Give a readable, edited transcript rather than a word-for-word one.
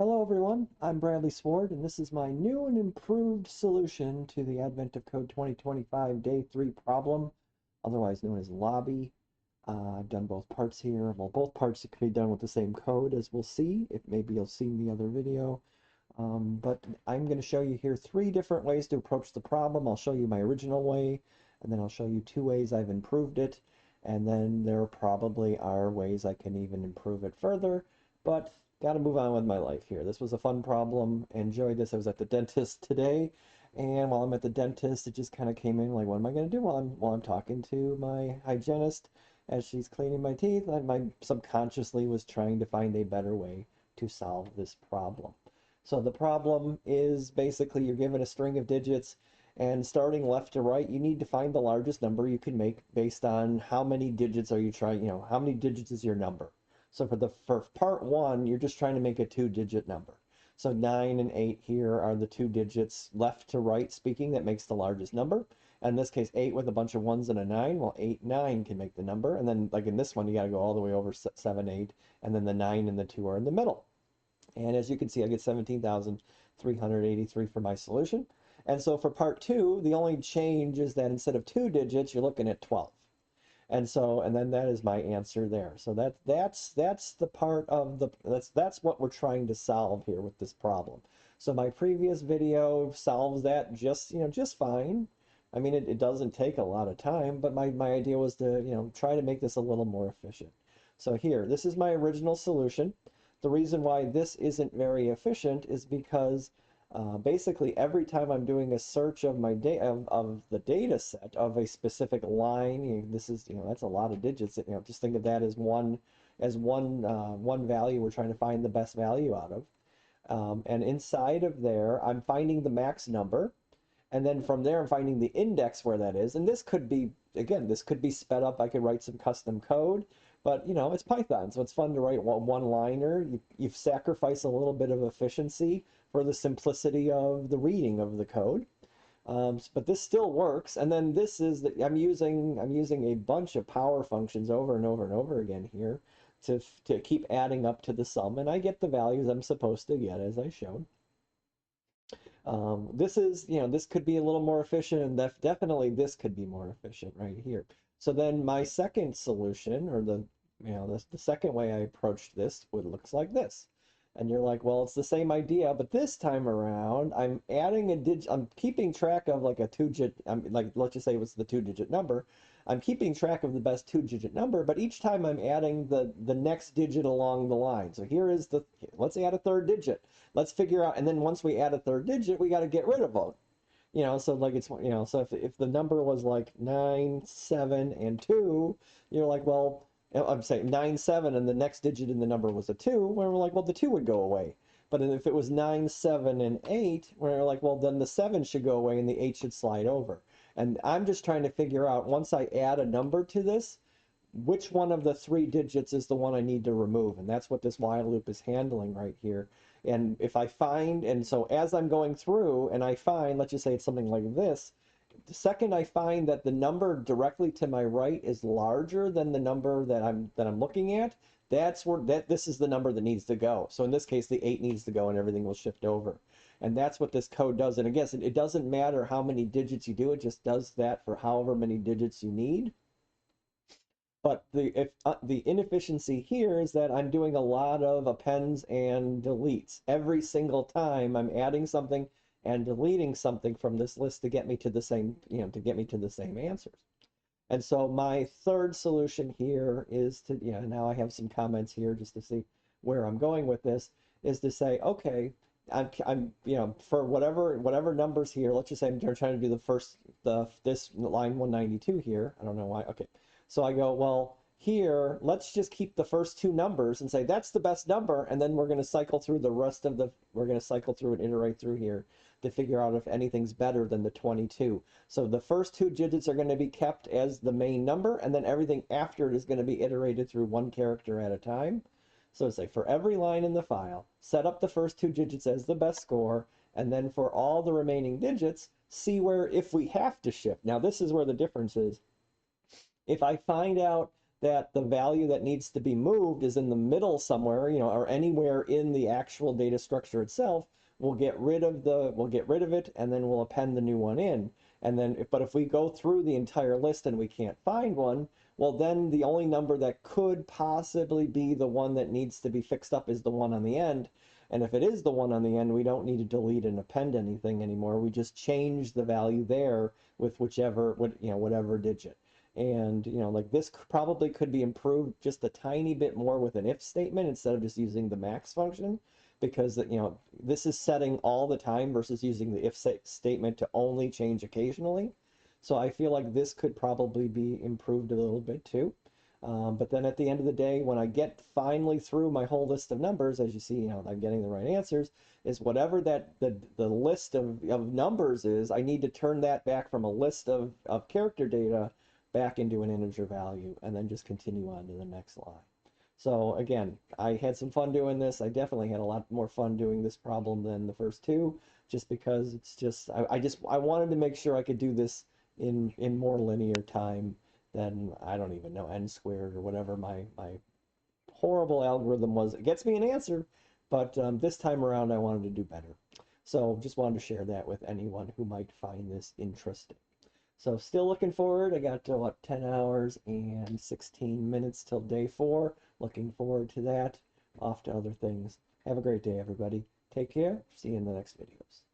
Hello everyone, I'm Bradley Sward, and this is my new and improved solution to the Advent of Code 2025 Day 3 problem, otherwise known as Lobby. I've done both parts here. Well, both parts can be done with the same code, as we'll see, if maybe you'll see in the other video. But I'm going to show you here 3 different ways to approach the problem. I'll show you my original way, and then I'll show you 2 ways I've improved it, and then there probably are ways I can even improve it further, but got to move on with my life here. This was a fun problem. Enjoyed this. I was at the dentist today, and while I'm at the dentist, it just kind of came in like, what am I going to do while I'm talking to my hygienist as she's cleaning my teeth? My subconsciously was trying to find a better way to solve this problem. So the problem is basically you're given a string of digits, and starting left to right, you need to find the largest number you can make based on how many digits are you trying, how many digits is your number. So for part 1, you're just trying to make a 2-digit number. So 9 and 8 here are the 2 digits left to right speaking that makes the largest number. And in this case, 8 with a bunch of 1s and a 9. Well, 8, 9 can make the number. And then like in this one, you got to go all the way over 7, 8. And then the 9 and the 2 are in the middle. And as you can see, I get 17,383 for my solution. And so for part 2, the only change is that instead of 2 digits, you're looking at 12. And then that is my answer there. So that's the part of that's what we're trying to solve here with this problem. So my previous video solves that just fine. I mean, it doesn't take a lot of time, but my idea was to try to make this a little more efficient. So here, this is my original solution. The reason why this isn't very efficient is because basically every time I'm doing a search of my of the data set of a specific line, this is that's a lot of digits. Just think of that as one value we're trying to find the best value out of. And inside of there, I'm finding the max number, and then from there I'm finding the index where that is. And this could be, again, this could be sped up. I could write some custom code, but it's Python, so it's fun to write one-liner. You've sacrificed a little bit of efficiency for the simplicity of the reading of the code. But this still works. And then this is that I'm using a bunch of power functions over and over and over again here to keep adding up to the sum, and I get the values I'm supposed to get as I showed. This could be a little more efficient, and definitely this could be more efficient right here. So then my second solution, or the second way I approached this, looks like this. And you're like, well, it's the same idea, but this time around, I'm adding a digit. I'm keeping track of like a 2-digit. Like, let's just say it was the 2-digit number. I'm keeping track of the best 2-digit number, but each time I'm adding the next digit along the line. So here is let's add a 3rd digit. Let's figure out, and then once we add a 3rd digit, we got to get rid of it. So like it's, so if the number was like 9, 7, and 2, you're like, well, I'm saying 9, 7, and the next digit in the number was a 2, where we're like, well, the 2 would go away. But if it was 9, 7, and 8, we're like, well, then the 7 should go away and the 8 should slide over. And I'm just trying to figure out, once I add a number to this, which one of the 3 digits is the one I need to remove. And that's what this while loop is handling right here. And if I find, and so as I'm going through and I find, let's just say it's something like this, the second I find that the number directly to my right is larger than the number that I'm looking at, that's where this is the number that needs to go. So in this case, the 8 needs to go and everything will shift over. And that's what this code does. And again, it doesn't matter how many digits you do, it just does that for however many digits you need. But the inefficiency here is that I'm doing a lot of appends and deletes. Every single time I'm adding something and deleting something from this list to get me to the same, answers. And so my third solution here is to, now I have some comments here just to see where I'm going with this, is to say, okay, I'm for whatever numbers here, let's just say I'm trying to do this line 192 here. I don't know why. Okay. So I go, well, here, let's just keep the first 2 numbers and say that's the best number, and then we're going to cycle through and iterate through here to figure out if anything's better than the 22. So the first 2 digits are going to be kept as the main number, and then everything after it is going to be iterated through 1 character at a time. So it's like for every line in the file, set up the first 2 digits as the best score, and then for all the remaining digits, see where if we have to shift. Now this is where the difference is. If I find out that the value that needs to be moved is in the middle somewhere, you know, or anywhere in the actual data structure itself, we'll get rid of it, and then we'll append the new one in. And then, but if we go through the entire list and we can't find one, well, then the only number that could possibly be the one that needs to be fixed up is the one on the end. And if it is the one on the end, we don't need to delete and append anything anymore. We just change the value there with whatever digit. And, you know, like this probably could be improved just a tiny bit more with an if statement instead of just using the max function, because, you know, this is setting all the time versus using the if statement to only change occasionally. So I feel like this could probably be improved a little bit too. But then at the end of the day, when I get finally through my whole list of numbers, as you see, you know, I'm getting the right answers, is whatever that the list of numbers is, I need to turn that back from a list of character data back into an integer value, and then just continue on to the next line. So again, I had some fun doing this. I definitely had a lot more fun doing this problem than the first two, just because it's just, I wanted to make sure I could do this in more linear time than, I don't even know, n squared or whatever my horrible algorithm was. It gets me an answer, but this time around I wanted to do better. So just wanted to share that with anyone who might find this interesting. So still looking forward. I got to, what, 10 hours and 16 minutes till day 4. Looking forward to that. Off to other things. Have a great day, everybody. Take care. See you in the next videos.